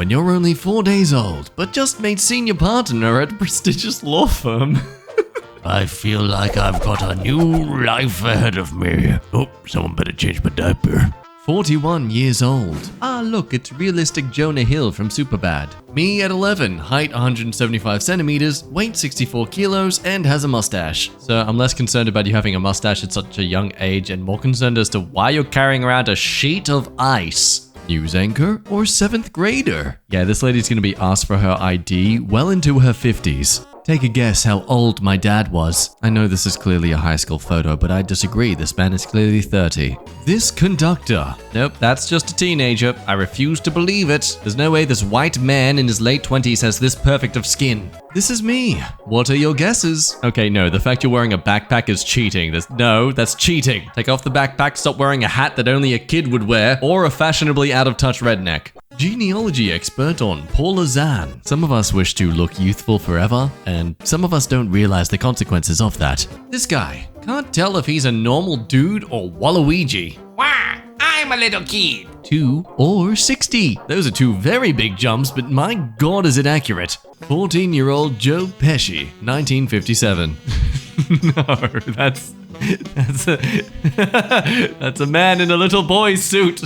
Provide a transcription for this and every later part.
when you're only 4 days old, but just made senior partner at a prestigious law firm. I feel like I've got a new life ahead of me. Oh, someone better change my diaper. 41 years old. Ah, look, it's realistic Jonah Hill from Superbad. Me at 11, height 175 centimeters, weight 64 kilos, and has a mustache. So I'm less concerned about you having a mustache at such a young age and more concerned as to why you're carrying around a sheet of ice. News anchor or 7th grader? Yeah, this lady's gonna be asked for her ID well into her 50s. Take a guess how old my dad was. I know this is clearly a high school photo, but I disagree. This man is clearly 30. This conductor. Nope, that's just a teenager. I refuse to believe it. There's no way this white man in his late 20s has this perfect of skin. This is me. What are your guesses? Okay, no, the fact you're wearing a backpack is cheating. That's cheating. Take off the backpack, stop wearing a hat that only a kid would wear, or a fashionably out-of-touch redneck. Genealogy expert on Paula Zan. Some of us wish to look youthful forever, and some of us don't realize the consequences of that. This guy. Can't tell if he's a normal dude or Waluigi. Wah! I'm a little kid. 2 or 60. Those are two very big jumps, but my god is it accurate. 14-year-old Joe Pesci, 1957. No, that's a man in a little boy's suit.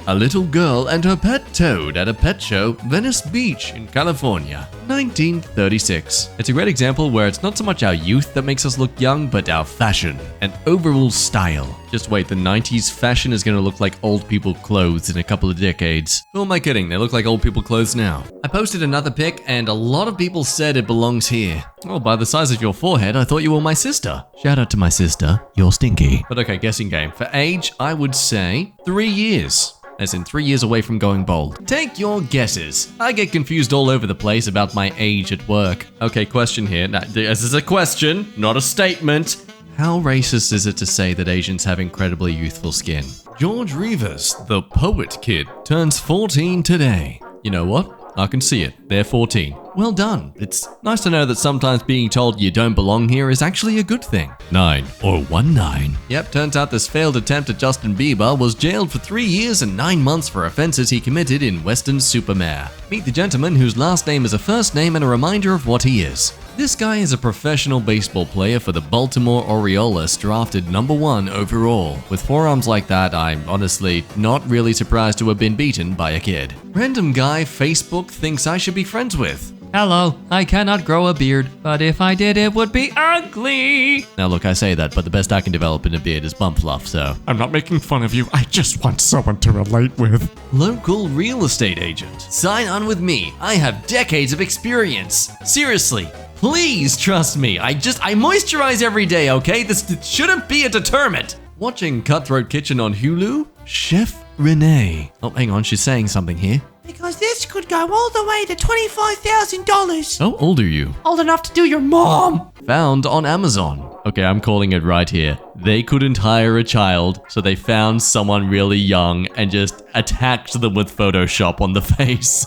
A little girl and her pet toad at a pet show, Venice Beach in California, 1936. It's a great example where it's not so much our youth that makes us look young, but our fashion and overall style. Just wait, the 90s fashion is going to look like old people clothes in a couple of decades. Who am I kidding? They look like old people clothes now. I posted another pic and a lot of people said it belongs here. Oh, by the size of your forehead, I thought you were my sister. Shout out to my sister, you're stinky. But okay, guessing game. For age, I would say 3 years. As in 3 years away from going bald. Take your guesses. I get confused all over the place about my age at work. Okay, question here. Now, this is a question, not a statement. How racist is it to say that Asians have incredibly youthful skin? George Rivas, the poet kid, turns 14 today. You know what? I can see it. They're 14. Well done. It's nice to know that sometimes being told you don't belong here is actually a good thing. 9 or 19. Yep, turns out this failed attempt at Justin Bieber was jailed for 3 years and 9 months for offenses he committed in Weston-super-Mare. Meet the gentleman whose last name is a first name and a reminder of what he is. This guy is a professional baseball player for the Baltimore Orioles, drafted #1 overall. With forearms like that, I'm honestly not really surprised to have been beaten by a kid. Random guy Facebook thinks I should be friends with. Hello, I cannot grow a beard, but if I did, it would be ugly. Now look, I say that, but the best I can develop in a beard is bump fluff, so. I'm not making fun of you, I just want someone to relate with. Local real estate agent. Sign on with me, I have decades of experience. Seriously, please trust me. I moisturize every day, okay? This shouldn't be a deterrent. Watching Cutthroat Kitchen on Hulu? Chef Renee. Oh, hang on, she's saying something here. Because this could go all the way to $25,000. How old are you? Old enough to do your mom. Found on Amazon. Okay, I'm calling it right here. They couldn't hire a child, so they found someone really young and just attacked them with Photoshop on the face.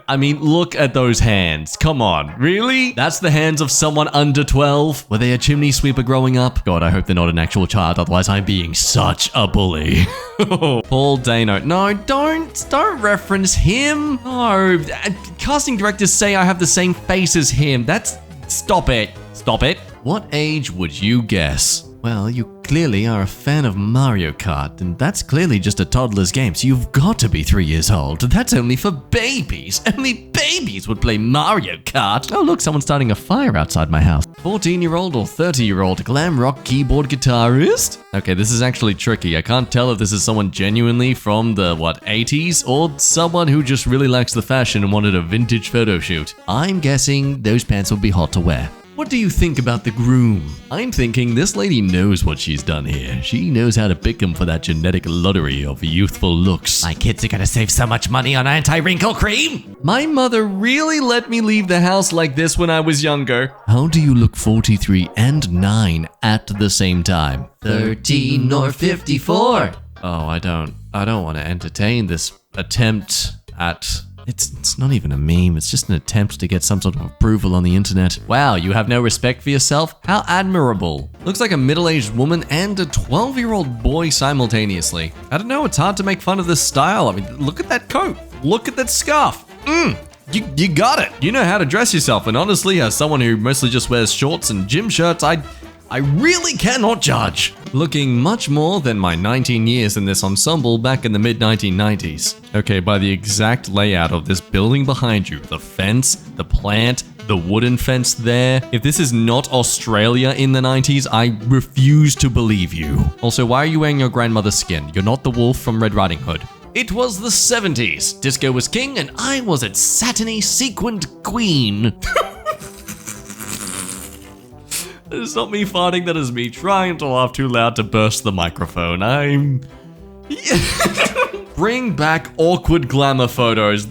I mean, look at those hands. Come on, really? That's the hands of someone under 12? Were they a chimney sweeper growing up? God, I hope they're not an actual child, otherwise I'm being such a bully. Paul Dano. No, don't reference him. No, casting directors say I have the same face as him. Stop it. Stop it. What age would you guess? Well, you clearly are a fan of Mario Kart, and that's clearly just a toddler's game, so you've got to be 3 years old. That's only for babies. Only babies would play Mario Kart. Oh, look, someone's starting a fire outside my house. 14-year-old or 30-year-old glam rock keyboard guitarist? Okay, this is actually tricky. I can't tell if this is someone genuinely from the, 80s, or someone who just really likes the fashion and wanted a vintage photo shoot. I'm guessing those pants would be hot to wear. What do you think about the groom? I'm thinking this lady knows what she's done here. She knows how to pick him for that genetic lottery of youthful looks. My kids are gonna save so much money on anti-wrinkle cream. My mother really let me leave the house like this when I was younger. How do you look 43 and 9 at the same time? 13 or 54. Oh, I don't want to entertain this attempt at... It's not even a meme, it's just an attempt to get some sort of approval on the internet. Wow, you have no respect for yourself? How admirable. Looks like a middle-aged woman and a 12-year-old boy simultaneously. I don't know, it's hard to make fun of this style. I mean, look at that coat. look at that scarf. You got it. You know how to dress yourself, and honestly, as someone who mostly just wears shorts and gym shirts, I really cannot judge. Looking much more than my 19 years in this ensemble back in the mid-1990s. Okay, by the exact layout of this building behind you, the fence, the plant, the wooden fence there. If this is not Australia in the 90s, I refuse to believe you. Also, why are you wearing your grandmother's skin? You're not the wolf from Red Riding Hood. It was the 70s. Disco was king, and I was its satiny sequined queen. That is not me farting, that is me trying to laugh too loud to burst the microphone. Bring back awkward glamour photos.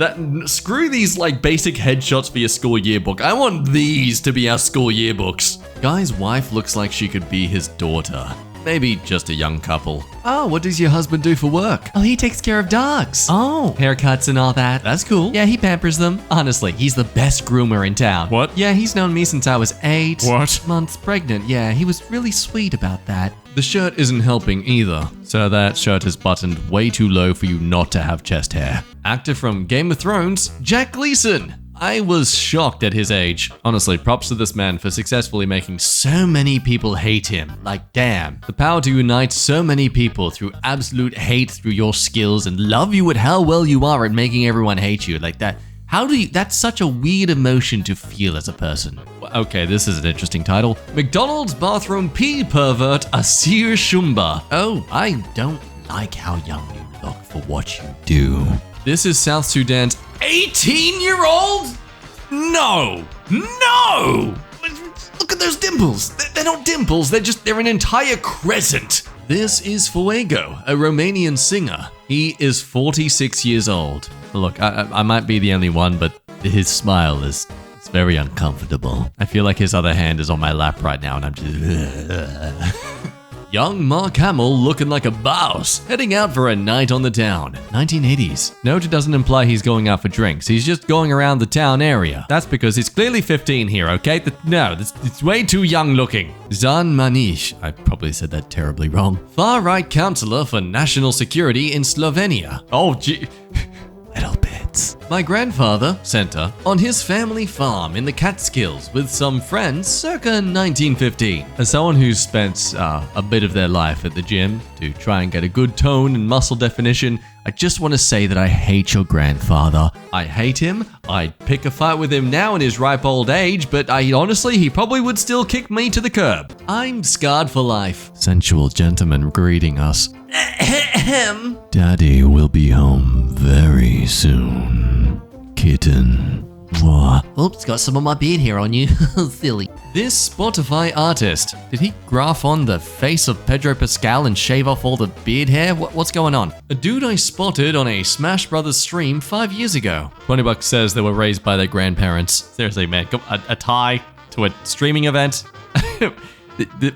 Screw these like basic headshots for your school yearbook. I want these to be our school yearbooks. Guy's wife looks like she could be his daughter. Maybe just a young couple. Oh, what does your husband do for work? Oh, he takes care of dogs. Oh, haircuts and all that. That's cool. Yeah, he pampers them. Honestly, he's the best groomer in town. What? Yeah, he's known me since I was 8 months pregnant. Yeah, he was really sweet about that. The shirt isn't helping either. So that shirt is buttoned way too low for you not to have chest hair. Actor from Game of Thrones, Jack Gleeson. I was shocked at his age. Honestly, props to this man for successfully making so many people hate him. Like, damn. The power to unite so many people through absolute hate through your skills and love you at how well you are at making everyone hate you. Like that. That's such a weird emotion to feel as a person. Okay, this is an interesting title. McDonald's bathroom pee pervert Asir Shumba. Oh, I don't like how young you look for what you do. This is South Sudan's 18-year-old? No! Look at those dimples. They're not dimples, they're an entire crescent. This is Fuego, a Romanian singer. He is 46 years old. Look, I might be the only one, but his smile is very uncomfortable. I feel like his other hand is on my lap right now, and I'm just... Young Mark Hamill looking like a boss, heading out for a night on the town. 1980s. Note it doesn't imply he's going out for drinks. He's just going around the town area. That's because he's clearly 15 here, okay? It's way too young looking. Zan Manish. I probably said that terribly wrong. Far-right counselor for national security in Slovenia. Oh, gee. Little bits. My grandfather sent her on his family farm in the Catskills with some friends circa 1915. As someone who's spent a bit of their life at the gym to try and get a good tone and muscle definition, I just want to say that I hate your grandfather. I hate him. I'd pick a fight with him now in his ripe old age, but honestly, he probably would still kick me to the curb. I'm scarred for life. Sensual gentleman greeting us. Daddy will be home very soon. Kitten. Oops, got some of my beard hair on you. Silly. This Spotify artist, did he graph on the face of Pedro Pascal and shave off all the beard hair? What's going on? A dude I spotted on a Smash Brothers stream 5 years ago. $20 says they were raised by their grandparents. Seriously, man, a tie to a streaming event?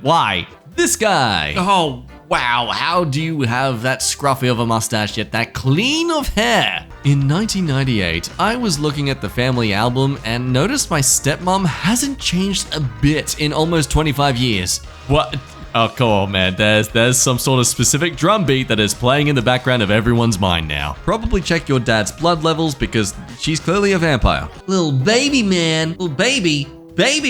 Why? This guy. Oh, wow, how do you have that scruffy of a mustache yet that clean of hair? In 1998, I was looking at the family album and noticed my stepmom hasn't changed a bit in almost 25 years. What? Oh, come on, man. There's some sort of specific drum beat that is playing in the background of everyone's mind now. Probably check your dad's blood levels because she's clearly a vampire. Little baby man. Little baby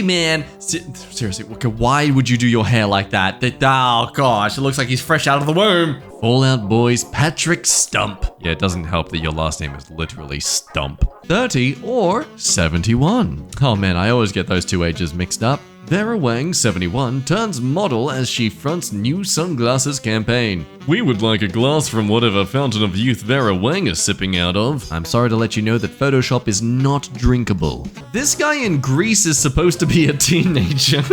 man. Seriously, why would you do your hair like that? Oh gosh, it looks like he's fresh out of the womb. Fallout Boy's Patrick Stump. Yeah, it doesn't help that your last name is literally Stump. 30 or 71. Oh man, I always get those two ages mixed up. Vera Wang, 71, turns model as she fronts new sunglasses campaign. We would like a glass from whatever fountain of youth Vera Wang is sipping out of. I'm sorry to let you know that Photoshop is not drinkable. This guy in Greece is supposed to be a teenager.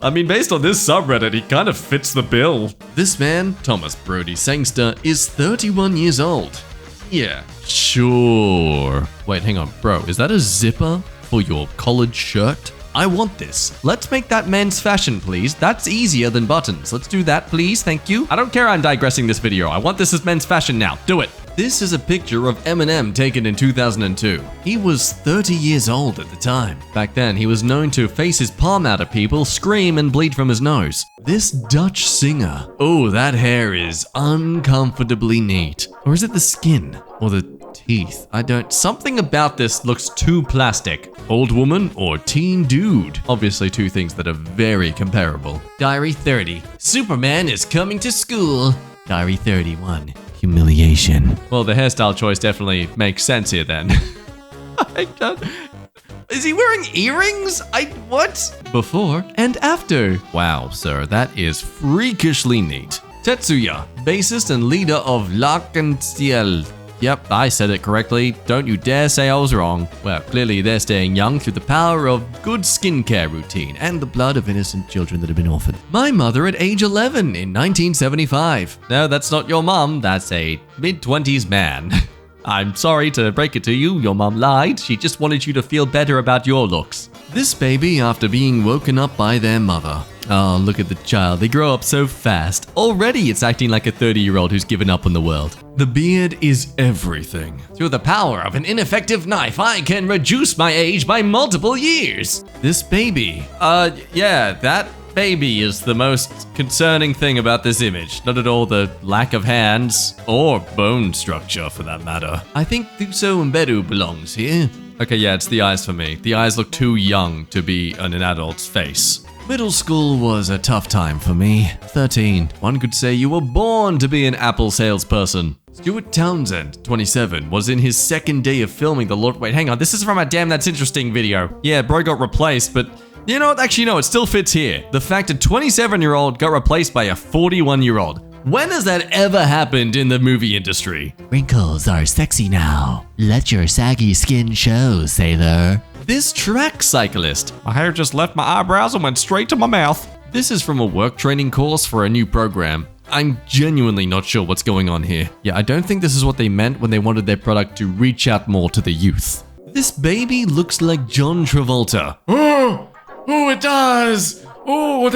I mean, based on this subreddit, he kind of fits the bill. This man, Thomas Brody Sangster, is 31 years old. Yeah, sure. Wait, hang on, bro, is that a zipper for your college shirt? I want this. Let's make that men's fashion, please. That's easier than buttons. Let's do that, please. Thank you. I don't care I'm digressing this video. I want this as men's fashion now. Do it. This is a picture of Eminem taken in 2002. He was 30 years old at the time. Back then, he was known to face his palm out at people, scream, and bleed from his nose. This Dutch singer. Oh, that hair is uncomfortably neat. Or is it the skin? Or the teeth. Something about this looks too plastic. Old woman or teen dude? Obviously two things that are very comparable. Diary 30. Superman is coming to school. Diary 31. Humiliation. Well, the hairstyle choice definitely makes sense here then. Is he wearing earrings? What? Before and after. Wow, sir, that is freakishly neat. Tetsuya, bassist and leader of L'Arc-en-Ciel. Yep, I said it correctly. Don't you dare say I was wrong. Well, clearly they're staying young through the power of good skincare routine and the blood of innocent children that have been orphaned. My mother at age 11 in 1975. No, that's not your mom. That's a mid-20s man. I'm sorry to break it to you. Your mom lied. She just wanted you to feel better about your looks. This baby after being woken up by their mother. Oh, look at the child. They grow up so fast. Already it's acting like a 30-year-old who's given up on the world. The beard is everything. Through the power of an ineffective knife, I can reduce my age by multiple years. This baby. Yeah, that baby is the most concerning thing about this image. Not at all the lack of hands or bone structure for that matter. I think Thuso Mbedu belongs here. Okay, yeah, it's the eyes for me. The eyes look too young to be on an adult's face. Middle school was a tough time for me. 13. One could say you were born to be an Apple salesperson. Stuart Townsend, 27, was in his second day of filming the Lord... Wait, hang on. This is from a Damn That's Interesting video. Yeah, bro got replaced, but... You know what? Actually, no, it still fits here. The fact a 27-year-old got replaced by a 41-year-old. When has that ever happened in the movie industry? Wrinkles are sexy now. Let your saggy skin show, sailor. This track cyclist. My hair just left my eyebrows and went straight to my mouth. This is from a work training course for a new program. I'm genuinely not sure what's going on here. Yeah, I don't think this is what they meant when they wanted their product to reach out more to the youth. This baby looks like John Travolta. Oh, it does. Oh,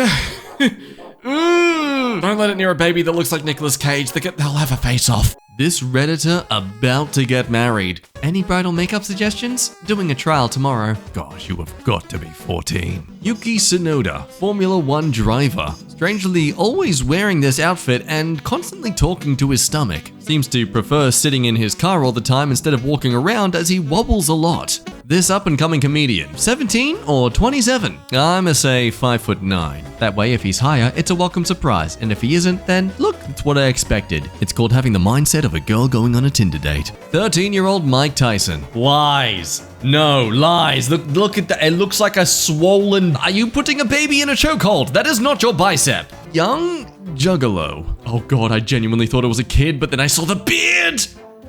don't let it near a baby that looks like Nicolas Cage. They'll have a face-off. This Redditor about to get married. Any bridal makeup suggestions? Doing a trial tomorrow. Gosh, you have got to be 14. Yuki Tsunoda, Formula 1 driver. Strangely, always wearing this outfit and constantly talking to his stomach. Seems to prefer sitting in his car all the time instead of walking around as he wobbles a lot. This up-and-coming comedian, 17 or 27? I'ma say 5'9". That way, if he's higher, it's a welcome surprise, and if he isn't, then look, it's what I expected. It's called having the mindset of a girl going on a Tinder date. 13-year-old Mike Tyson. Lies. No, lies. Look at that. It looks like a swollen... Are you putting a baby in a chokehold? That is not your bicep. Young Juggalo. Oh god, I genuinely thought it was a kid, but then I saw the beard!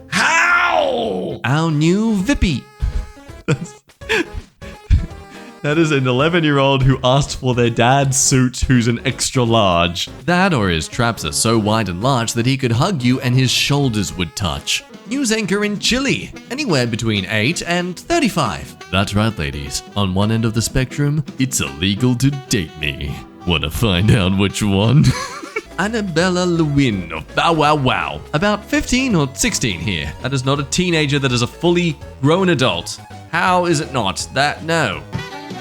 How? Our new Vippy. That is an 11-year-old who asked for their dad's suit who's an extra large. That or his traps are so wide and large that he could hug you and his shoulders would touch. News anchor in Chile, anywhere between 8 and 35. That's right, ladies. On one end of the spectrum, it's illegal to date me. Wanna find out which one? Annabella Lewin of Bow Wow Wow. About 15 or 16 here. That is not a teenager, that is a fully grown adult. How is it not? No.